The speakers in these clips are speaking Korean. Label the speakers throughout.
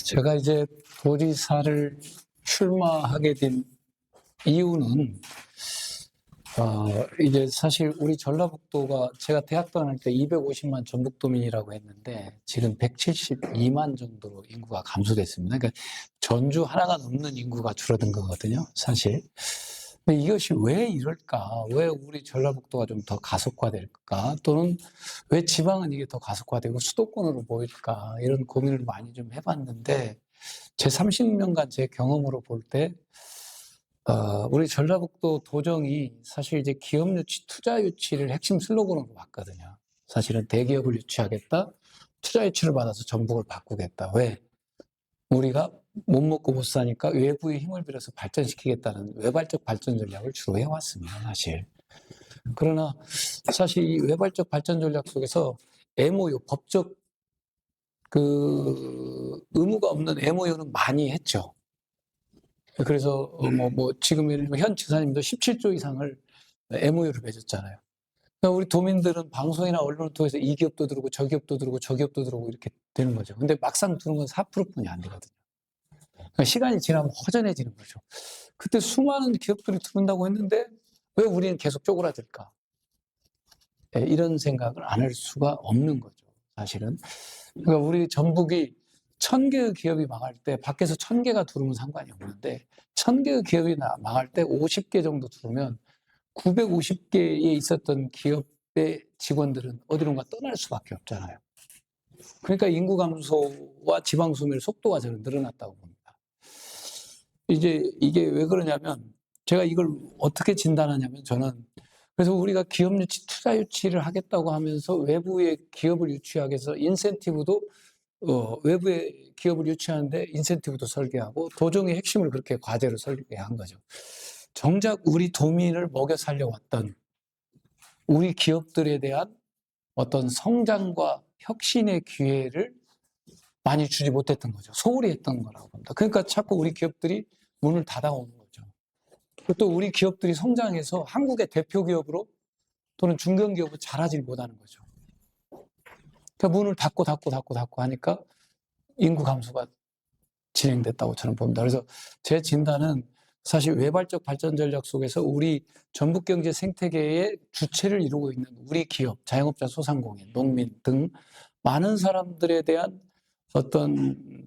Speaker 1: 제가 이제 도지사를 출마하게 된 이유는, 이제 사실 우리 전라북도가 제가 대학 다닐 때 250만 전북도민이라고 했는데 지금 172만 정도로 인구가 감소됐습니다. 그러니까 전주 하나가 넘는 인구가 줄어든 거거든요, 사실. 근데 이것이 왜 이럴까? 왜 우리 전라북도가 좀 더 가속화될까? 또는 왜 지방은 이게 더 가속화되고 수도권으로 보일까? 이런 고민을 많이 좀 해봤는데, 제 30년간 제 경험으로 볼 때, 우리 전라북도 도정이 사실 이제 기업 유치, 투자 유치를 핵심 슬로건으로 봤거든요. 사실은 대기업을 유치하겠다, 투자 유치를 받아서 전북을 바꾸겠다. 왜? 우리가 못 먹고 못 사니까 외부의 힘을 빌어서 발전시키겠다는 외발적 발전 전략을 주로 해왔습니다, 사실. 그러나 사실 이 외발적 발전 전략 속에서 MOU, 법적 의무가 없는 MOU는 많이 했죠. 그래서 지금 예를 들면 현 지사님도 17조 이상을 MOU를 맺었잖아요. 그러니까 우리 도민들은 방송이나 언론을 통해서 이 기업도 들어오고 저 기업도 들어오고 저 기업도 들어오고 이렇게 되는 거죠. 근데 막상 들어온 건 4%뿐이 안 되거든요. 그러니까 시간이 지나면 허전해지는 거죠. 그때 수많은 기업들이 들어온다고 했는데 왜 우리는 계속 쪼그라들까? 이런 생각을 안 할 수가 없는 거죠, 사실은. 그러니까 우리 전북이 1000개의 기업이 망할 때 밖에서 1000개가 들어오면 상관이 없는데 1000개의 기업이 망할 때 50개 정도 들어오면 950개에 있었던 기업의 직원들은 어디론가 떠날 수밖에 없잖아요. 그러니까 인구 감소와 지방 소멸 속도가 저는 늘어났다고 봅니다. 이제 이게 왜 그러냐면 제가 이걸 어떻게 진단하냐면 저는 그래서 우리가 기업 유치, 투자 유치를 하겠다고 하면서 외부의 기업을 유치하기 위해서 인센티브도 외부의 기업을 유치하는데 인센티브도 설계하고 도정의 핵심을 그렇게 과제로 설계한 거죠. 정작 우리 도민을 먹여 살려왔던 우리 기업들에 대한 어떤 성장과 혁신의 기회를 많이 주지 못했던 거죠. 소홀히 했던 거라고 봅니다. 그러니까 자꾸 우리 기업들이 문을 닫아오는 거죠. 또 우리 기업들이 성장해서 한국의 대표 기업으로 또는 중견기업으로 자라질 못하는 거죠. 그러니까 문을 닫고 하니까 인구 감소가 진행됐다고 저는 봅니다. 그래서 제 진단은 사실 외발적 발전 전략 속에서 우리 전북 경제 생태계의 주체를 이루고 있는 우리 기업, 자영업자, 소상공인, 농민 등 많은 사람들에 대한 어떤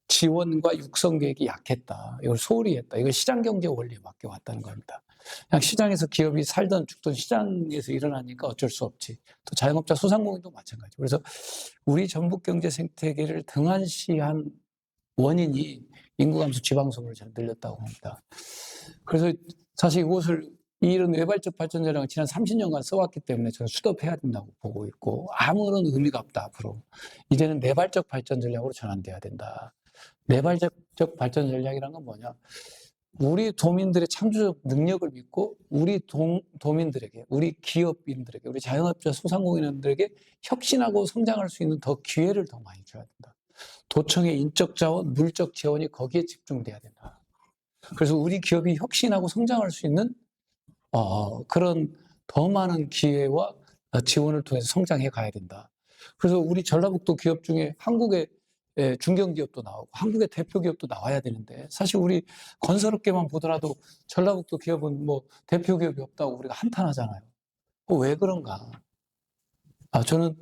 Speaker 1: 지원과 육성 계획이 약했다. 이걸 소홀히 했다. 이걸 시장 경제 원리에 맡겨왔다는 겁니다. 그냥 시장에서 기업이 살던 죽던 시장에서 일어나니까 어쩔 수 없지. 또 자영업자, 소상공인도 마찬가지고. 그래서 우리 전북 경제 생태계를 등한시한 원인이 인구 감소, 지방 소멸을 잘 늘렸다고 합니다. 그래서 사실 이것을 이런 외발적 발전 전략을 지난 30년간 써왔기 때문에 저는 수립해야 된다고 보고 있고 아무런 의미가 없다 앞으로. 이제는 내발적 발전 전략으로 전환돼야 된다. 내발적 발전 전략이란 건 뭐냐? 우리 도민들의 창조적 능력을 믿고 우리 도민들에게, 우리 기업인들에게, 우리 자영업자 소상공인들에게 혁신하고 성장할 수 있는 더 기회를 더 많이 줘야 된다. 도청의 인적 자원, 물적 재원이 거기에 집중돼야 된다. 그래서 우리 기업이 혁신하고 성장할 수 있는 그런 더 많은 기회와 지원을 통해서 성장해 가야 된다. 그래서 우리 전라북도 기업 중에 한국의 중견기업도 나오고 한국의 대표 기업도 나와야 되는데 사실 우리 건설업계만 보더라도 전라북도 기업은 뭐 대표 기업이 없다고 우리가 한탄하잖아요. 왜 그런가? 저는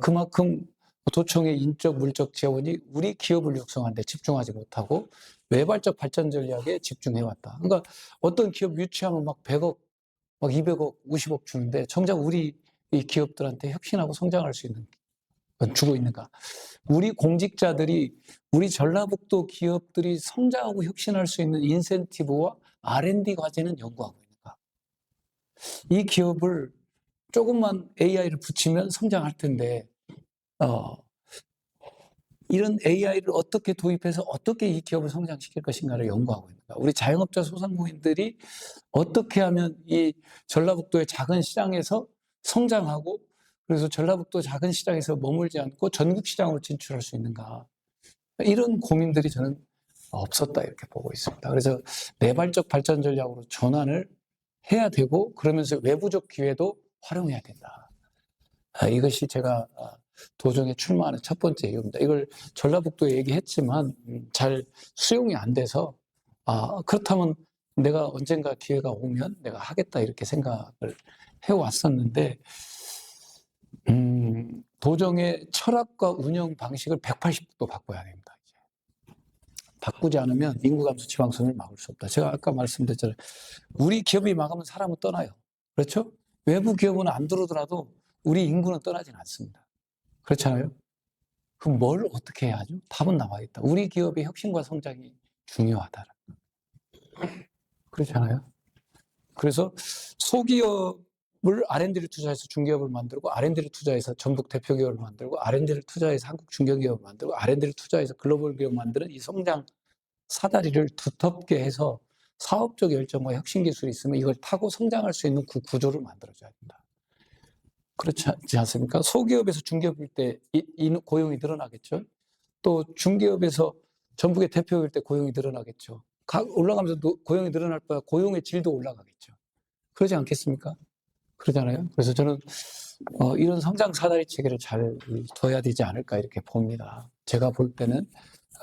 Speaker 1: 그만큼 도청의 인적, 물적 재원이 우리 기업을 육성하는 데 집중하지 못하고 외발적 발전 전략에 집중해왔다. 그러니까 어떤 기업 유치하면 막 100억, 막 200억, 50억 주는데 정작 우리 이 기업들한테 혁신하고 성장할 수 있는 건 주고 있는가? 우리 공직자들이 우리 전라북도 기업들이 성장하고 혁신할 수 있는 인센티브와 R&D 과제는 연구하고 있는가? 이 기업을 조금만 AI를 붙이면 성장할 텐데 이런 AI를 어떻게 도입해서 어떻게 이 기업을 성장시킬 것인가를 연구하고 있는 거야. 우리 자영업자 소상공인들이 어떻게 하면 이 전라북도의 작은 시장에서 성장하고 그래서 전라북도 작은 시장에서 머물지 않고 전국 시장으로 진출할 수 있는가. 이런 고민들이 저는 없었다 이렇게 보고 있습니다. 그래서 내발적 발전 전략으로 전환을 해야 되고 그러면서 외부적 기회도 활용해야 된다. 이것이 제가 도정에 출마하는 첫 번째 이유입니다. 이걸 전라북도에 얘기했지만 잘 수용이 안 돼서 그렇다면 내가 언젠가 기회가 오면 내가 하겠다 이렇게 생각을 해왔었는데 도정의 철학과 운영 방식을 180도 바꿔야 됩니다. 이제. 바꾸지 않으면 인구 감소 지방선을 막을 수 없다. 제가 아까 말씀드렸잖아요. 우리 기업이 망하면 사람은 떠나요. 그렇죠? 외부 기업은 안 들어오더라도 우리 인구는 떠나진 않습니다. 그렇잖아요? 그럼 뭘 어떻게 해야 하죠? 답은 나와 있다. 우리 기업의 혁신과 성장이 중요하다. 그렇잖아요? 그래서 소기업을 R&D를 투자해서 중기업을 만들고 R&D를 투자해서 전북 대표 기업을 만들고 R&D를 투자해서 한국 중견기업을 만들고 R&D를 투자해서 글로벌 기업을 만드는 이 성장 사다리를 두텁게 해서 사업적 열정과 혁신 기술이 있으면 이걸 타고 성장할 수 있는 구조를 만들어줘야 된다. 그렇지 않습니까? 소기업에서 중기업일 때 고용이 늘어나겠죠. 또 중기업에서 전북의 대표일 때 고용이 늘어나겠죠. 올라가면서 고용이 늘어날 거야. 고용의 질도 올라가겠죠. 그러지 않겠습니까? 그러잖아요. 그래서 저는 이런 성장 사다리 체계를 잘 둬야 되지 않을까 이렇게 봅니다. 제가 볼 때는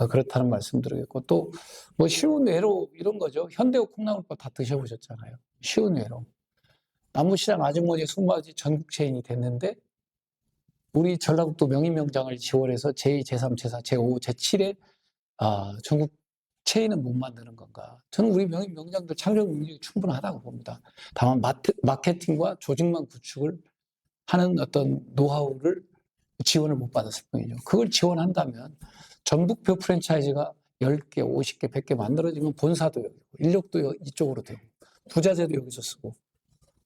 Speaker 1: 그렇다는 말씀드리겠고 또 뭐 쉬운 외로 이런 거죠. 현대옥 콩나물밥 다 드셔보셨잖아요. 쉬운 외로. 남부시장 아주머니 손맛이 전국 체인이 됐는데 우리 전라북도 명인명장을 지원해서 제2, 제3, 제4, 제5, 제7의 전국 체인은 못 만드는 건가? 저는 우리 명인명장들 창작 능력이 충분하다고 봅니다. 다만 마케팅과 조직망 구축을 하는 어떤 노하우를 지원을 못 받았을 뿐이죠. 그걸 지원한다면 전북표 프랜차이즈가 10개, 50개, 100개 만들어지면 본사도 여기고 인력도 이쪽으로 되고 부자재도 여기서 쓰고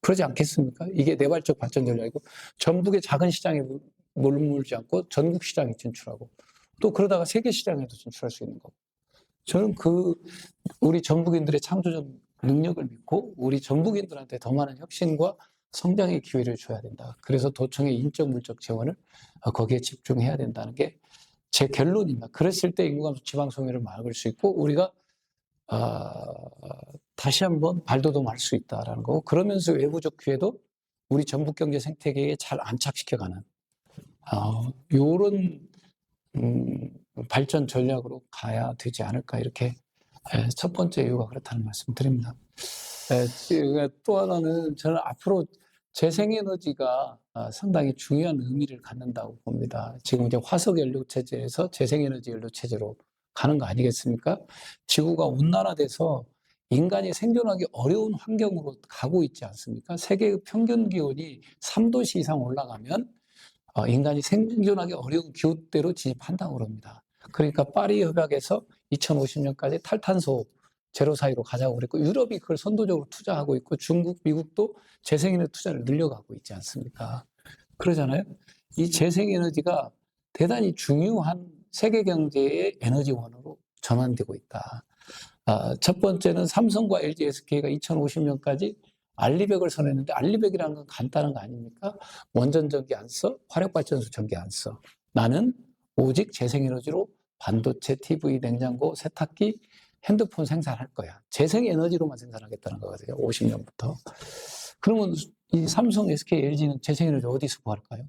Speaker 1: 그러지 않겠습니까? 이게 내발적 발전 전략이고 전북의 작은 시장에 머물지 않고 전국 시장에 진출하고 또 그러다가 세계 시장에도 진출할 수 있는 거고 저는 우리 전북인들의 창조적 능력을 믿고 우리 전북인들한테 더 많은 혁신과 성장의 기회를 줘야 된다. 그래서 도청의 인적 물적 재원을 거기에 집중해야 된다는 게 제 결론입니다. 그랬을 때 인구 감소 지방소멸을 막을 수 있고 우리가 다시 한번 발돋움할 수 있다라는 거고 그러면서 외부적 기회도 우리 전북 경제 생태계에 잘 안착시켜가는 이런 발전 전략으로 가야 되지 않을까 이렇게 첫 번째 이유가 그렇다는 말씀드립니다. 또 하나는 저는 앞으로 재생에너지가 상당히 중요한 의미를 갖는다고 봅니다. 지금 이제 화석연료 체제에서 재생에너지 연료 체제로 가는 거 아니겠습니까? 지구가 온난화돼서 인간이 생존하기 어려운 환경으로 가고 있지 않습니까? 세계 평균 기온이 3도씨 이상 올라가면 인간이 생존하기 어려운 기후대로 진입한다고 그럽니다. 그러니까 파리 협약에서 2050년까지 탈탄소 제로 사이로 가자고 그랬고 유럽이 그걸 선도적으로 투자하고 있고 중국, 미국도 재생에너지 투자를 늘려가고 있지 않습니까? 그러잖아요. 이 재생에너지가 대단히 중요한 세계 경제의 에너지원으로 전환되고 있다. 첫 번째는 삼성과 LG, SK가 2050년까지 알리백을 선했는데 알리백이라는 건 간단한 거 아닙니까? 원전 전기 안 써, 화력발전소 전기 안 써. 나는 오직 재생에너지로 반도체, TV, 냉장고, 세탁기, 핸드폰 생산할 거야. 재생에너지로만 생산하겠다는 거거든요. 50년부터. 그러면 이 삼성, SK, LG는 재생에너지 어디서 구할까요?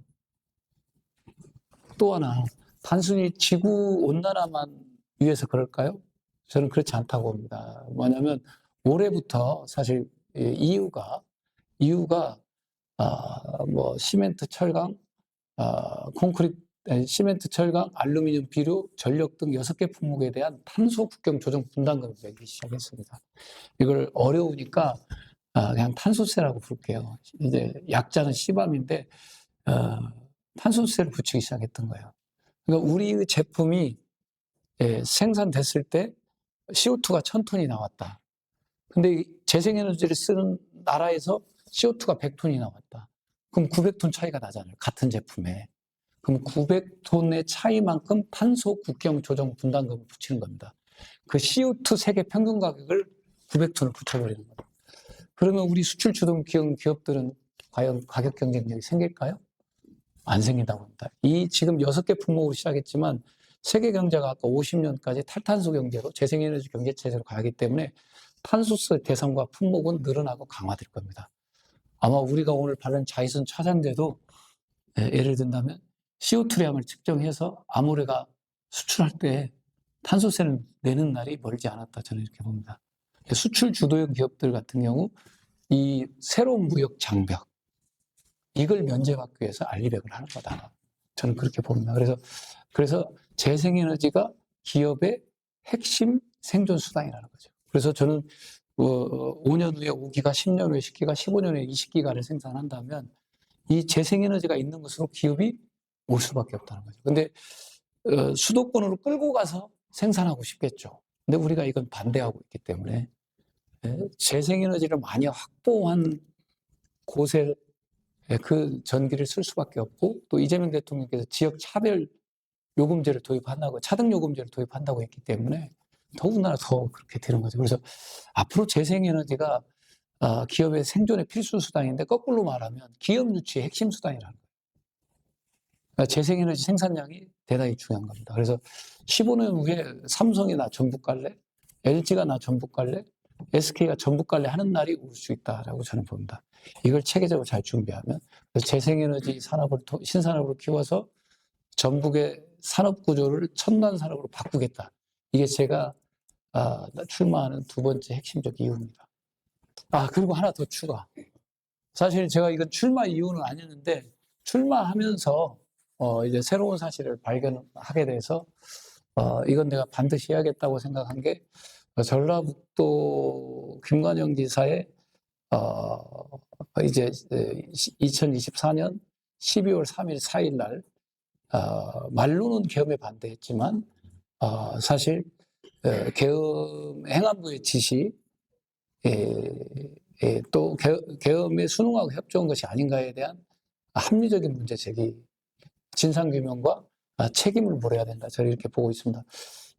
Speaker 1: 또 하나, 단순히 지구 온난화만 위해서 그럴까요? 저는 그렇지 않다고 봅니다. 뭐냐면 올해부터 사실 이유가 뭐 시멘트, 철강, 콘크리트, 시멘트, 철강, 알루미늄, 비료, 전력 등 6개 품목에 대한 탄소 국경 조정 분담금을 내기 시작했습니다. 이걸 어려우니까 그냥 탄소세라고 부를게요. 이제 약자는 씨밤인데 탄소세를 붙이기 시작했던 거예요. 그러니까 우리 제품이 생산됐을 때 CO2가 1000톤이 나왔다. 근데 재생에너지를 쓰는 나라에서 CO2가 100톤이 나왔다. 그럼 900톤 차이가 나잖아요. 같은 제품에. 그럼 900톤의 차이만큼 탄소 국경 조정 분담금을 붙이는 겁니다. 그 CO2 세계 평균 가격을 900톤을 붙여버리는 거예요. 그러면 우리 수출 주동 기업들은 과연 가격 경쟁력이 생길까요? 안 생긴다고 합니다. 이 지금 6개 품목으로 시작했지만 세계 경제가 아까 50년까지 탈탄소 경제로 재생에너지 경제 체제로 가기 때문에 탄소세 대상과 품목은 늘어나고 강화될 겁니다. 아마 우리가 오늘 바른 자외선 차단제도 예를 든다면 CO2량을 측정해서 아모레가 수출할 때 탄소세를 내는 날이 멀지 않았다. 저는 이렇게 봅니다. 수출 주도형 기업들 같은 경우 이 새로운 무역 장벽 이걸 면제받기 위해서 알리백을 하는 거다. 저는 그렇게 봅니다. 그래서 재생에너지가 기업의 핵심 생존 수단이라는 거죠. 그래서 저는 5년 후에 5기가, 10년 후에 10기가, 15년 후에 20기가를 생산한다면 이 재생에너지가 있는 곳으로 기업이 올 수밖에 없다는 거죠. 근데 수도권으로 끌고 가서 생산하고 싶겠죠. 근데 우리가 이건 반대하고 있기 때문에 재생에너지를 많이 확보한 곳에 그 전기를 쓸 수밖에 없고, 또 이재명 대통령께서 지역 차별 요금제를 도입한다고, 차등 요금제를 도입한다고 했기 때문에 더군다나 더 그렇게 되는 거죠. 그래서 앞으로 재생에너지가 기업의 생존의 필수 수단인데, 거꾸로 말하면 기업 유치의 핵심 수단이라는 거예요. 그러니까 재생에너지 생산량이 대단히 중요한 겁니다. 그래서 15년 후에 삼성이 나 전북 갈래, LG가 나 전북 갈래, SK가 전북 갈래 하는 날이 올 수 있다라고 저는 봅니다. 이걸 체계적으로 잘 준비하면, 재생에너지 산업을 신산업으로 키워서 전북의 산업 구조를 첨단 산업으로 바꾸겠다. 이게 제가 출마하는 두 번째 핵심적 이유입니다. 그리고 하나 더 추가. 사실 제가 이건 출마 이유는 아니었는데, 출마하면서 이제 새로운 사실을 발견하게 돼서 이건 내가 반드시 해야겠다고 생각한 게, 전라북도 김관영 지사의 이제 2024년 12월 3일, 4일 날 말로는 계엄에 반대했지만 사실 계엄 행안부의 지시 또 계엄에 순응하고 협조한 것이 아닌가에 대한 합리적인 문제 제기, 진상규명과 책임을 물어야 된다. 저는 이렇게 보고 있습니다.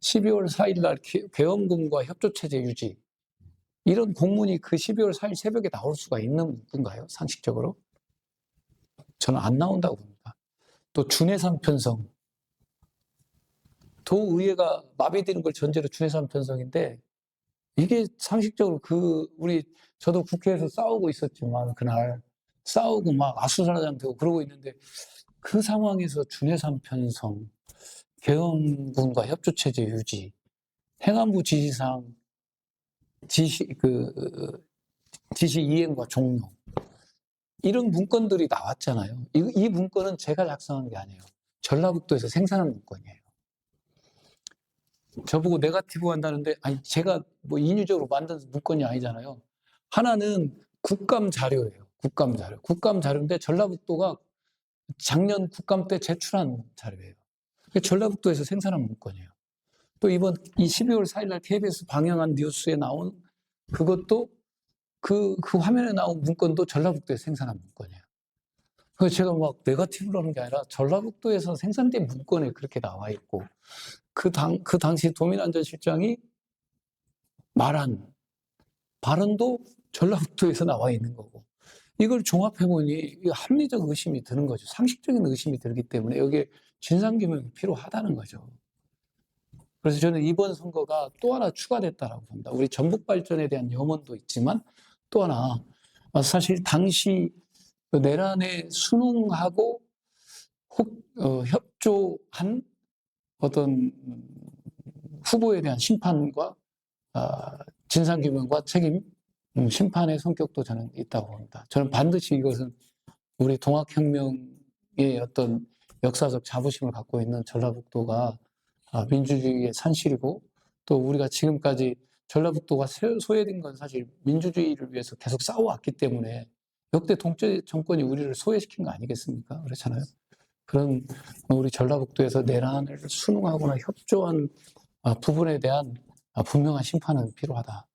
Speaker 1: 12월 4일 날 계엄군과 협조체제 유지, 이런 공문이 그 12월 4일 새벽에 나올 수가 있는 건가요? 상식적으로? 저는 안 나온다고 봅니다. 또 준해산 편성, 도의회가 마비되는 걸 전제로 준해산 편성인데, 이게 상식적으로 저도 국회에서 싸우고 있었지만, 그날 싸우고 막 아수라장 되고 그러고 있는데, 그 상황에서 준해산 편성, 계엄군과 협조체제 유지, 행안부 지시상 지시 이행과 종료, 이런 문건들이 나왔잖아요. 이 문건은 제가 작성한 게 아니에요. 전라북도에서 생산한 문건이에요. 저보고 네거티브 한다는데, 아니, 제가 뭐 인위적으로 만든 문건이 아니잖아요. 하나는 국감 자료예요. 국감 자료인데 전라북도가 작년 국감 때 제출한 자료예요. 전라북도에서 생산한 문건이에요. 또 이번 이 12월 4일 날 KBS 방영한 뉴스에 나온 그것도 그 화면에 나온 문건도 전라북도에서 생산한 문건이에요. 그래서 제가 막 네거티브로 하는 게 아니라 전라북도에서 생산된 문건에 그렇게 나와 있고, 그 당시 도민안전실장이 말한 발언도 전라북도에서 나와 있는 거고, 이걸 종합해보니 합리적 의심이 드는 거죠. 상식적인 의심이 들기 때문에 여기에 진상규명이 필요하다는 거죠. 그래서 저는 이번 선거가 또 하나 추가됐다라고 봅니다. 우리 전북 발전에 대한 염원도 있지만, 또 하나 사실 당시 내란에 순응하고 협조한 어떤 후보에 대한 심판과 진상규명과 책임, 심판의 성격도 저는 있다고 봅니다. 저는 반드시 이것은 우리 동학혁명의 어떤 역사적 자부심을 갖고 있는 전라북도가 민주주의의 산실이고, 또 우리가 지금까지 전라북도가 소외된 건 사실 민주주의를 위해서 계속 싸워왔기 때문에 역대 독재 정권이 우리를 소외시킨 거 아니겠습니까? 그렇잖아요. 그런 우리 전라북도에서 내란을 순응하거나 협조한 부분에 대한 분명한 심판은 필요하다.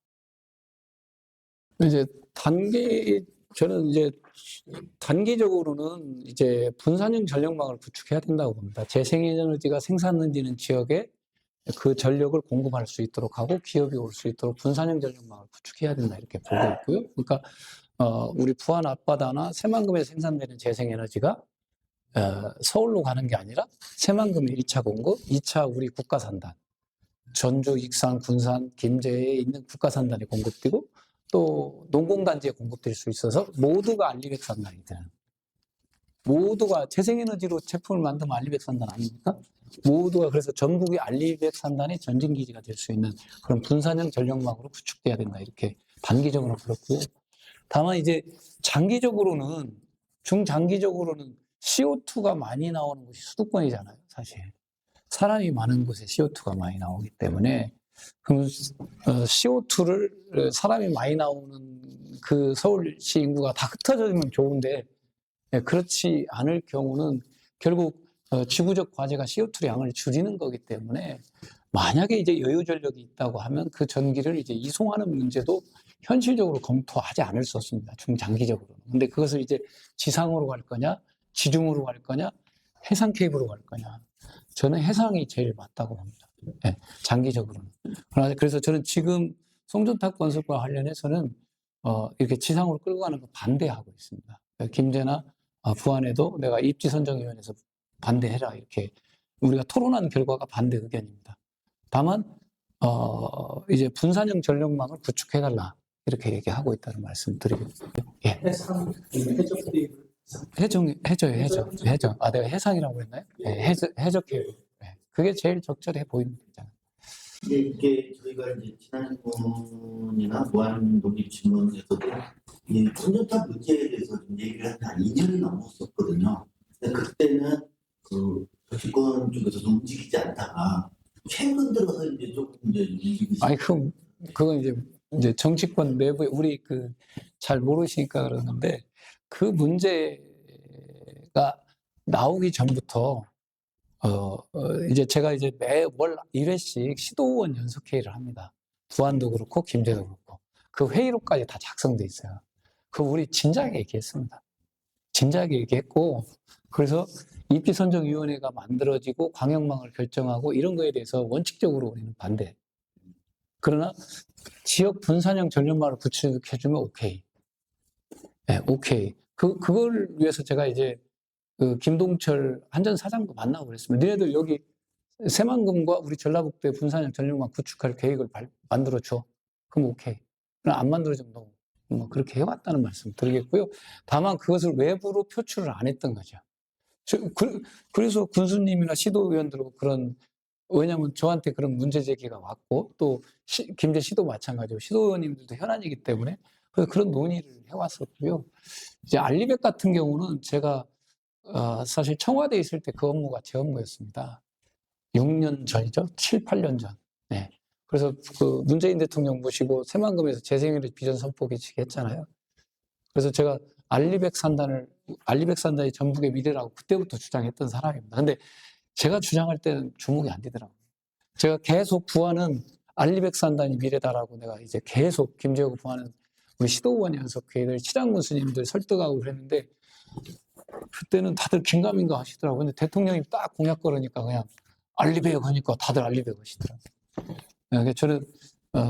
Speaker 1: 저는 이제 단기적으로는 이제 분산형 전력망을 구축해야 된다고 봅니다. 재생에너지가 생산되는 지역에 그 전력을 공급할 수 있도록 하고 기업이 올 수 있도록 분산형 전력망을 구축해야 된다, 이렇게 보고 있고요. 그러니까 우리 부안 앞바다나 새만금에 생산되는 재생에너지가 서울로 가는 게 아니라 새만금 1차 공급, 2차 우리 국가산단, 전주, 익산, 군산, 김제에 있는 국가산단에 공급되고, 또 농공단지에 공급될 수 있어서 모두가 알리겠다는 말이 드는. 모두가 재생에너지로 제품을 만들면 알리백산단 아닙니까? 모두가 그래서 전국이 알리백산단의 전진기지가 될 수 있는 그런 분산형 전력망으로 구축돼야 된다. 이렇게 단기적으로 그렇고요. 다만 이제 장기적으로는 중장기적으로는 CO2가 많이 나오는 곳이 수도권이잖아요. 사실 사람이 많은 곳에 CO2가 많이 나오기 때문에 그럼 CO2를 사람이 많이 나오는 그 서울시 인구가 다 흩어지면 좋은데 그렇지 않을 경우는 결국 지구적 과제가 CO2 양을 줄이는 거기 때문에 만약에 이제 여유 전력이 있다고 하면 그 전기를 이제 이송하는 문제도 현실적으로 검토하지 않을 수 없습니다. 중장기적으로. 근데 그것을 이제 지상으로 갈 거냐, 지중으로 갈 거냐, 해상 케이블로 갈 거냐. 저는 해상이 제일 맞다고 봅니다. 네, 장기적으로는. 그래서 저는 지금 송전탑 건설과 관련해서는 이렇게 지상으로 끌고 가는 거 반대하고 있습니다. 김제나 부안에도 내가 입지선정위원회에서 반대해라 이렇게 우리가 토론한 결과가 반대 의견입니다. 다만 이제 분산형 전력망을 구축해달라 이렇게 얘기하고 있다는 말씀 드리겠고요. 예.
Speaker 2: 해상, 해적 케이블.
Speaker 1: 해저. 내가 해상이라고 했나요? 네, 해저 케이블. 네. 그게 제일 적절해 보입니다.
Speaker 3: 이게 저희가 이제 지난 질문이나 무한 논의 질문에서도 이 손전탑 문제에 대해서 좀 얘기를 한 2년이 넘었었거든요. 근데 그때는 그 정치권 쪽에서도 움직이지 않다가 최근 들어서 이제 조금 이제 움직이시.
Speaker 1: 아니 그건 이제 정치권 내부에 우리 잘 모르시니까 그러는데 그 문제가 나오기 전부터 이제 제가 이제 매월 1회씩 시도의원 연석회의를 합니다. 부안도 그렇고 김제도 그렇고 그 회의록까지 다 작성돼 있어요. 그 우리 진작에 얘기했습니다. 진작에 얘기했고 그래서 입지선정위원회가 만들어지고 광역망을 결정하고 이런 거에 대해서 원칙적으로 우리는 반대. 그러나 지역 분산형 전력망을 구축해주면 오케이. 네, 오케이. 그걸 위해서 제가 이제 김동철 한전 사장도 만나고 그랬습니다. 너희들 여기 새만금과 우리 전라북도의 분산형 전력망 구축할 계획을 만들어줘. 그럼 오케이. 그럼 안 만들어주면 뭐 그렇게 해왔다는 말씀 드리겠고요. 다만 그것을 외부로 표출을 안 했던 거죠. 그래서 군수님이나 시도위원들하고 왜냐하면 저한테 그런 문제 제기가 왔고 또 김제 시도 마찬가지고 시도위원님들도 현안이기 때문에 그런 논의를 해왔었고요. 이제 알리백 같은 경우는 제가 사실 청와대에 있을 때 그 업무가 제 업무였습니다. 6년 전이죠. 7, 8년 전. 네. 그래서 그 문재인 대통령 모시고 새만금에서 재생에너지 비전 선포기식 했잖아요. 그래서 제가 알리백 산단이 전북의 미래라고 그때부터 주장했던 사람입니다. 근데 제가 주장할 때는 주목이 안 되더라고요. 제가 계속 부안은 알리백 산단이 미래다라고 내가 이제 계속 김재호 부안은 우리 시도의원 연석회의를 시장 군수님들 설득하고 그랬는데 그때는 다들 긴가민가 하시더라고요. 근데 대통령이 딱 공약 걸으니까 그냥 알리백 하니까 다들 알리백 하시더라고요. 그러니까 저는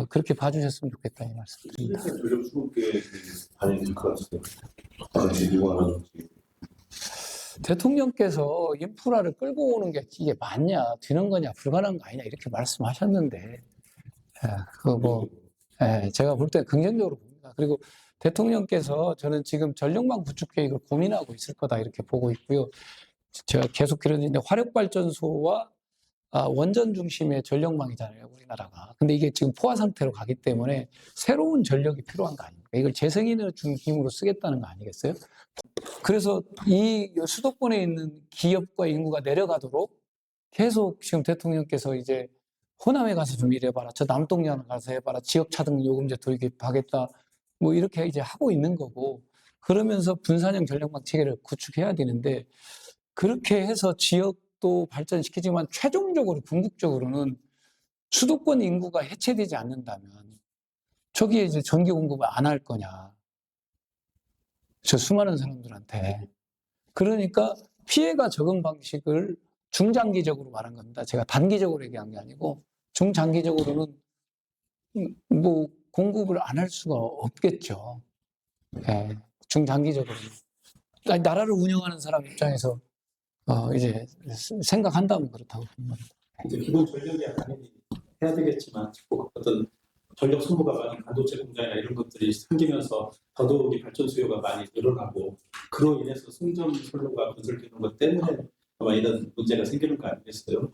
Speaker 1: 그렇게 봐주셨으면 좋겠다 이 말씀드립니다.
Speaker 2: 전력 수급 계획이 반영될 것 같아요. 당시 누가 하는지.
Speaker 1: 대통령께서 인프라를 끌고 오는 게 이게 맞냐, 되는 거냐, 불가능한 거 아니냐 이렇게 말씀하셨는데 제가 볼 때 긍정적으로 봅니다. 그리고 대통령께서 저는 지금 전력망 구축 계획을 고민하고 있을 거다 이렇게 보고 있고요. 제가 계속 그러는데 화력발전소와 원전 중심의 전력망이잖아요, 우리나라가. 근데 이게 지금 포화 상태로 가기 때문에 새로운 전력이 필요한 거 아닙니까? 이걸 재생에너지 중심으로 쓰겠다는 거 아니겠어요? 그래서 이 수도권에 있는 기업과 인구가 내려가도록 계속 지금 대통령께서 이제 호남에 가서 좀 일해봐라, 저 남동양 가서 해봐라, 지역차등 요금제 도입하겠다, 뭐 이렇게 이제 하고 있는 거고, 그러면서 분산형 전력망 체계를 구축해야 되는데 그렇게 해서 지역도 발전시키지만 최종적으로 궁극적으로는 수도권 인구가 해체되지 않는다면 저기에 이제 전기 공급을 안 할 거냐, 저 수많은 사람들한테. 그러니까 피해가 적은 방식을 중장기적으로 말한 겁니다. 제가 단기적으로 얘기한 게 아니고 중장기적으로는 뭐 공급을 안 할 수가 없겠죠. 예, 중장기적으로는. 나라를 운영하는 사람 입장에서 이제 생각한다면 그렇다고 봅니다.
Speaker 2: 이제 기본 전력이야 당연히 해야 되겠지만 어떤
Speaker 4: 전력 소모가 많은 반도체 공장이나 이런 것들이 생기면서 더더욱이 발전 수요가 많이 늘어나고 그로 인해서 송전 선로가 건설되는 것 때문에 아마 이런 문제가 생기는 거 아니겠어요?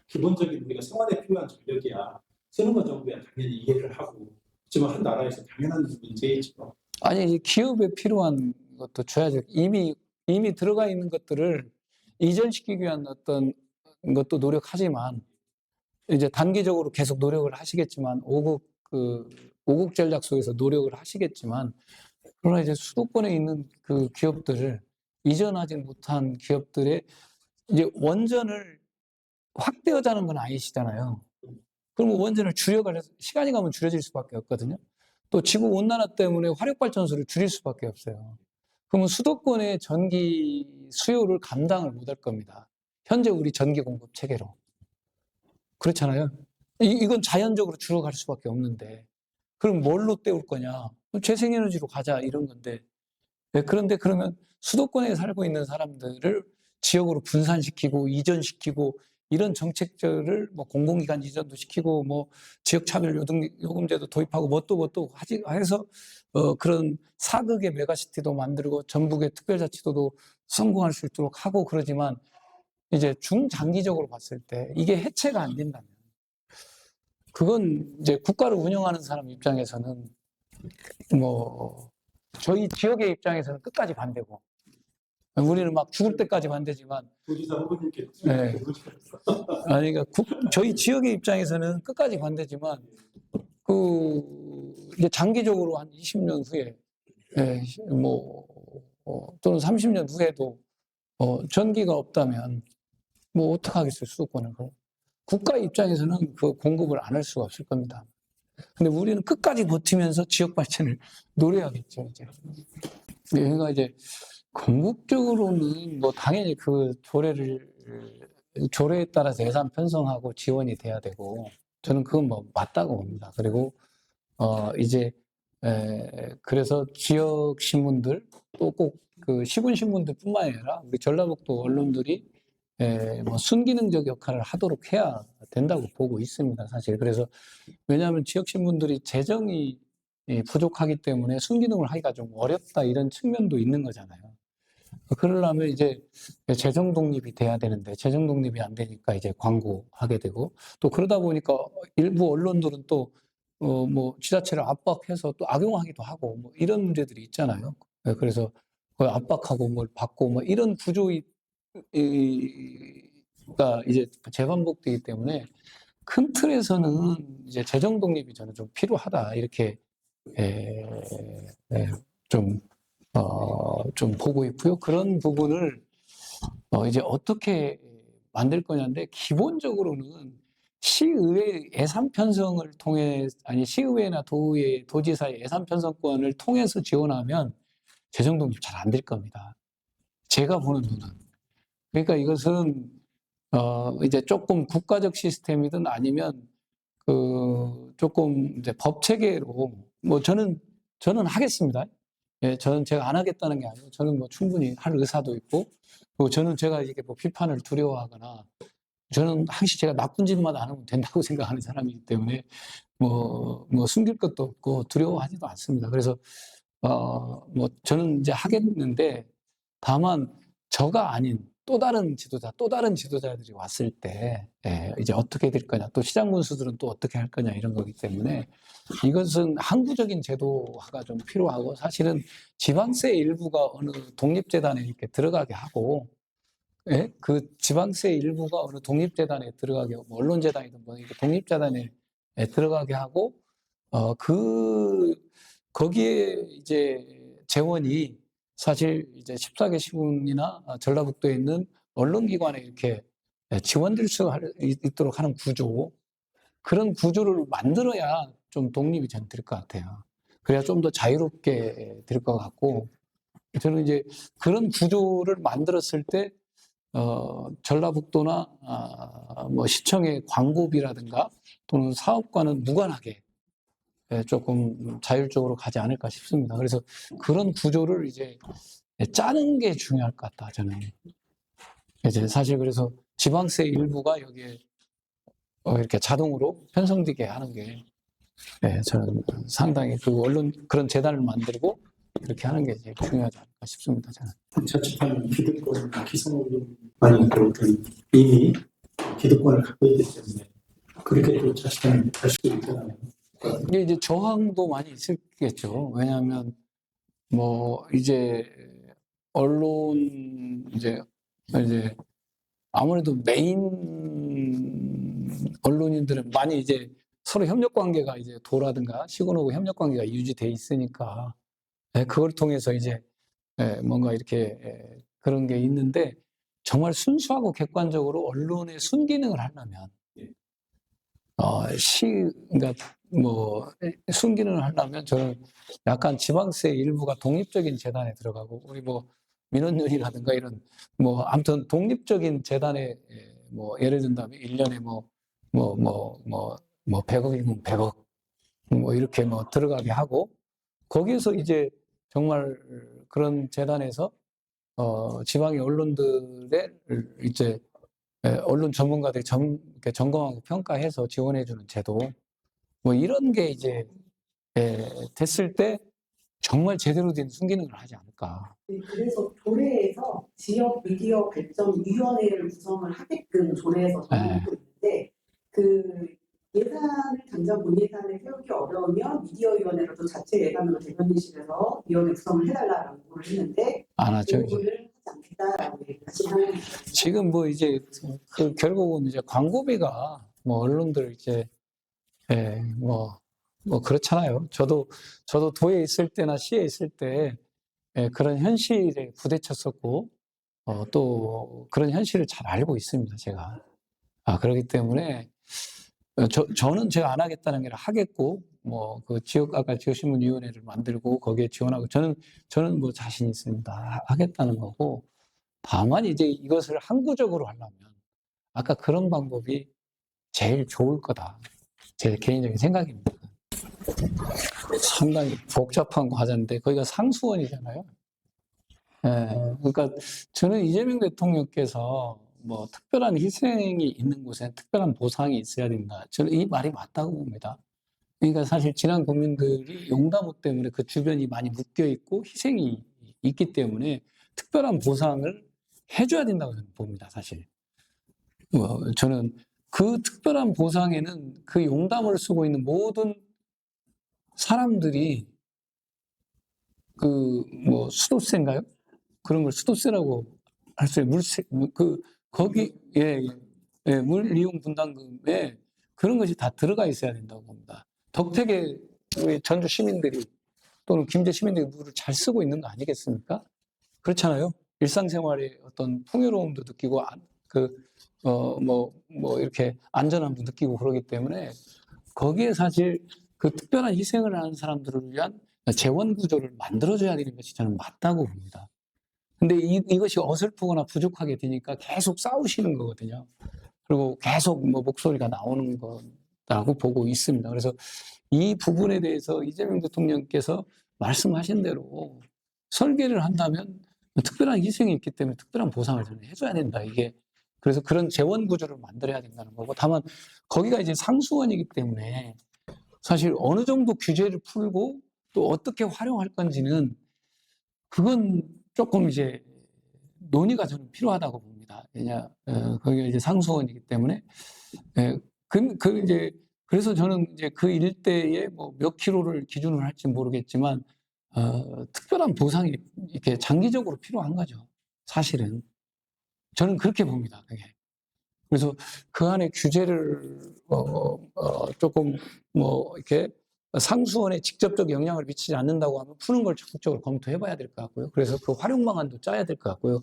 Speaker 4: 기본적인 우리가 생활에 필요한 전력이야 쓰는 건 정부야 당연히 이해를 하고 하지만 한 나라에서 당연한 문제이죠.
Speaker 1: 아니, 이 기업에 필요한 것도 줘야죠. 이미 들어가 있는 것들을 이전시키기 위한 어떤 것도 노력하지만, 이제 단기적으로 계속 노력을 하시겠지만, 오국 전략 속에서 노력을 하시겠지만, 그러나 이제 수도권에 있는 그 기업들을 이전하지 못한 기업들의 이제 원전을 확대하자는 건 아니시잖아요. 그러면 원전을 줄여가면서 시간이 가면 줄여질 수밖에 없거든요. 또 지구 온난화 때문에 화력 발전소를 줄일 수밖에 없어요. 그러면 수도권의 전기 수요를 감당을 못할 겁니다. 현재 우리 전기 공급 체계로. 그렇잖아요. 이건 자연적으로 줄어갈 수밖에 없는데, 그럼 뭘로 때울 거냐? 재생에너지로 가자 이런 건데. 네, 그런데 그러면 수도권에 살고 있는 사람들을 지역으로 분산시키고 이전시키고 이런 정책들을 뭐 공공기관 이전도 시키고 뭐 지역차별 요금제도 도입하고 뭣도 해서 그런 사극의 메가시티도 만들고 전북의 특별자치도도 성공할 수 있도록 하고 그러지만 이제 중장기적으로 봤을 때 이게 해체가 안 된다면 그건 이제 국가를 운영하는 사람 입장에서는 뭐 저희 지역의 입장에서는 끝까지 반대고 우리는 막 죽을 때까지 반대지만
Speaker 4: 도지사 후보님께
Speaker 1: 네. 아니 그러니까 저희 지역의 입장에서는 끝까지 반대지만 이제 장기적으로 한 20년 후에 예, 뭐 또는 30년 후에도 전기가 없다면 뭐 어떡하겠어요 수도권을. 국가 입장에서는 그 공급을 안 할 수가 없을 겁니다. 근데 우리는 끝까지 버티면서 지역 발전을 노려야겠죠, 이제. 그러니까 이제 궁극적으로는 뭐 당연히 그 조례에 따라서 예산 편성하고 지원이 돼야 되고 저는 그건 뭐 맞다고 봅니다. 그리고 이제 그래서 지역 신문들 또 꼭 그 시군 신문들뿐만 아니라 우리 전라북도 언론들이 뭐 순기능적 역할을 하도록 해야 된다고 보고 있습니다, 사실. 그래서 왜냐하면 지역 신문들이 재정이 부족하기 때문에 순기능을 하기가 좀 어렵다 이런 측면도 있는 거잖아요. 그러려면 이제 재정 독립이 돼야 되는데 재정 독립이 안 되니까 이제 광고하게 되고 또 그러다 보니까 일부 언론들은 또 뭐 지자체를 압박해서 또 악용하기도 하고 뭐 이런 문제들이 있잖아요. 그래서 그 압박하고 뭘 받고 뭐 이런 구조가 이제 재반복되기 때문에 큰 틀에서는 이제 재정 독립이 저는 좀 필요하다 이렇게 좀 보고 있고요. 그런 부분을 이제 어떻게 만들 거냐인데 기본적으로는 시의회 예산 편성을 통해 시의회나 도지사의 예산 편성권을 통해서 지원하면 재정 독립 잘 안 될 겁니다. 제가 보는 눈은. 그러니까 이것은 이제 조금 국가적 시스템이든 아니면 조금 이제 법 체계로 뭐 저는 하겠습니다. 예, 저는 제가 안 하겠다는 게 아니고 저는 뭐 충분히 할 의사도 있고 그리고 저는 제가 이게 뭐 비판을 두려워하거나 저는 항시 제가 나쁜 짓만 안 하면 된다고 생각하는 사람이기 때문에 뭐 숨길 것도 없고 두려워하지도 않습니다. 그래서 뭐 저는 이제 하겠는데 다만 저가 아닌 또 다른 지도자들이 왔을 때 이제 어떻게 될 거냐 또 시장 군수들은 또 어떻게 할 거냐 이런 거기 때문에 이것은 항구적인 제도화가 좀 필요하고 사실은 지방세 일부가 어느 독립재단에 이렇게 들어가게 하고 그 지방세 일부가 어느 독립재단에 들어가게 하고 뭐 언론재단이든 뭐 이렇게 독립재단에 들어가게 하고 거기에 이제 재원이 사실 이제 14개 시군이나 전라북도에 있는 언론기관에 이렇게 지원될 수 있도록 하는 구조 그런 구조를 만들어야 좀 독립이 될 것 같아요. 그래야 좀 더 자유롭게 될 것 같고 저는 이제 그런 구조를 만들었을 때 전라북도나 뭐 시청의 광고비라든가 또는 사업과는 무관하게 조금 자율적으로 가지 않을까 싶습니다. 그래서 그런 구조를 이제 짜는 게 중요할 것 같다, 저는. 이제 사실 그래서 지방세 일부가 여기에 이렇게 자동으로 편성되게 하는 게 네, 저는 상당히 그 언론 그런 재단을 만들고 그렇게 하는 게 제일 중요하지 않을까 싶습니다. 저는.
Speaker 4: 자칫하면 기득권 기성만이 그런 이미 기득권을 갖고 있기 때문에 그렇게 또 자칫하면 할 수도 있잖아요.
Speaker 1: 이게 이제 저항도 많이 있겠죠. 왜냐하면 뭐 이제 언론 이제 아무래도 메인 언론인들은 많이 이제 서로 협력 관계가 이제 도라든가 시군하고 협력 관계가 유지돼 있으니까 그걸 통해서 이제 뭔가 이렇게 그런 게 있는데 정말 순수하고 객관적으로 언론의 순기능을 하려면 그러니까 뭐 순기능을 하려면 저는 약간 지방세 일부가 독립적인 재단에 들어가고 우리 뭐 민원연이라든가 이런 뭐 아무튼 독립적인 재단에 뭐 예를 든다면 1년에 뭐 100억이면 100억 뭐 이렇게 뭐 들어가게 하고 거기에서 이제 정말 그런 재단에서 지방의 언론들의 이제 언론 전문가들이 이렇게 점검하고 평가해서 지원해주는 제도 뭐 이런 게 이제 됐을 때 정말 제대로 된 순기능을 하지 않을까.
Speaker 5: 네, 그래서 조례에서 지역 미디어 발전위원회를 구성을 하게끔 조례에서 정하고 있는데 그 예산을 당장 본 예산을 세우기 어려우면 미디어위원회로 또 자체 예산으로 대변인실에서 위원회 구성을 해달라고 요구를 했는데
Speaker 1: 안 하죠.
Speaker 5: 그 부분을 하지 않겠다라고 말씀하고 있습니다.
Speaker 1: 지금 뭐 이제 그 결국은 이제 광고비가 뭐 언론들 이제 뭐 그렇잖아요. 저도 도에 있을 때나 시에 있을 때 그런 현실에 부딪혔었고 또 그런 현실을 잘 알고 있습니다. 제가 그렇기 때문에 저는 제가 안 하겠다는 게 아니라 하겠고 뭐 그 아까 지역신문위원회를 만들고 거기에 지원하고 저는 뭐 자신 있습니다. 하겠다는 거고 다만 이제 이것을 항구적으로 하려면 아까 그런 방법이 제일 좋을 거다. 제 개인적인 생각입니다. 상당히 복잡한 과제인데 거기가 상수원이잖아요. 그러니까 저는 이재명 대통령께서 뭐 특별한 희생이 있는 곳에 특별한 보상이 있어야 된다. 저는 이 말이 맞다고 봅니다. 그러니까 사실 지난 국민들이 용담호 때문에 그 주변이 많이 묶여 있고 희생이 있기 때문에 특별한 보상을 해줘야 된다고 저는 봅니다. 사실 저는 그 특별한 보상에는 그 용담을 쓰고 있는 모든 사람들이 그 뭐 수도세인가요? 그런 걸 수도세라고 할 수 있어요. 물세 거기 물 이용 분담금에 그런 것이 다 들어가 있어야 된다고 봅니다. 덕택에 우리 전주 시민들이 또는 김제 시민들이 물을 잘 쓰고 있는 거 아니겠습니까? 그렇잖아요. 일상생활의 어떤 풍요로움도 느끼고 이렇게 안전함도 느끼고 그러기 때문에 거기에 사실 그 특별한 희생을 하는 사람들을 위한 재원 구조를 만들어줘야 되는 것이 저는 맞다고 봅니다. 근데 이것이 어설프거나 부족하게 되니까 계속 싸우시는 거거든요. 그리고 계속 뭐 목소리가 나오는 거라고 보고 있습니다. 그래서 이 부분에 대해서 이재명 대통령께서 말씀하신 대로 설계를 한다면 특별한 희생이 있기 때문에 특별한 보상을 저는 해줘야 된다. 이게 그래서 그런 재원 구조를 만들어야 된다는 거고 다만 거기가 이제 상수원이기 때문에 사실 어느 정도 규제를 풀고 또 어떻게 활용할 건지는 그건 조금 이제 논의가 저는 필요하다고 봅니다. 거기가 이제 상수원이기 때문에 그래서 저는 이제 그 일대에 뭐 몇 킬로를 기준으로 할지 모르겠지만 특별한 보상이 이렇게 장기적으로 필요한 거죠. 사실은 저는 그렇게 봅니다. 그게. 그래서 그 안에 규제를 조금 뭐 이렇게 상수원에 직접적 영향을 미치지 않는다고 하면 푸는 걸 적극적으로 검토해봐야 될 것 같고요. 그래서 그 활용 방안도 짜야 될 것 같고요.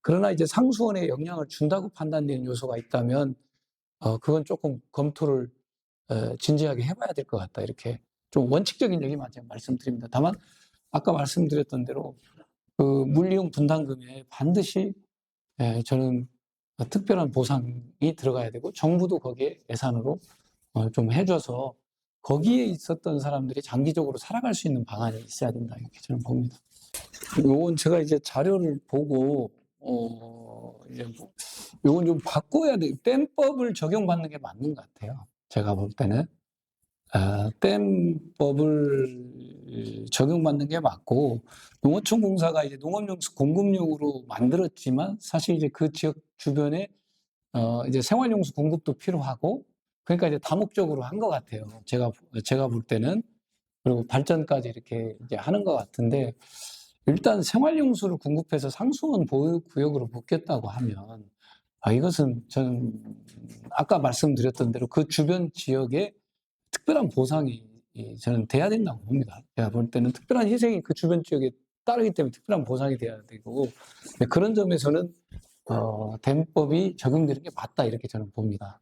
Speaker 1: 그러나 이제 상수원에 영향을 준다고 판단되는 요소가 있다면 그건 조금 검토를 진지하게 해봐야 될 것 같다. 이렇게 좀 원칙적인 얘기만 제가 말씀드립니다. 다만 아까 말씀드렸던 대로 그 물이용 분담금에 반드시 저는 특별한 보상이 들어가야 되고 정부도 거기에 예산으로 좀 해줘서 거기에 있었던 사람들이 장기적으로 살아갈 수 있는 방안이 있어야 된다 이렇게 저는 봅니다. 요건 제가 이제 자료를 보고 요건 좀 바꿔야 돼. 땜법을 적용받는 게 맞는 것 같아요. 제가 볼 때는 댐법을 적용받는 게 맞고, 농어촌공사가 이제 농업용수 공급용으로 만들었지만 사실 이제 그 지역 주변에 이제 생활용수 공급도 필요하고, 그러니까 이제 다목적으로 한 것 같아요. 제가 볼 때는. 그리고 발전까지 이렇게 이제 하는 것 같은데, 일단 생활용수를 공급해서 상수원 보유구역으로 묶였다고 하면, 이것은 저는 아까 말씀드렸던 대로 그 주변 지역에 특별한 보상이 저는 돼야 된다고 봅니다. 제가 볼 때는 특별한 희생이 그 주변 지역에 따르기 때문에 특별한 보상이 돼야 되고, 그런 점에서는 댐법이 적용되는 게 맞다 이렇게 저는 봅니다.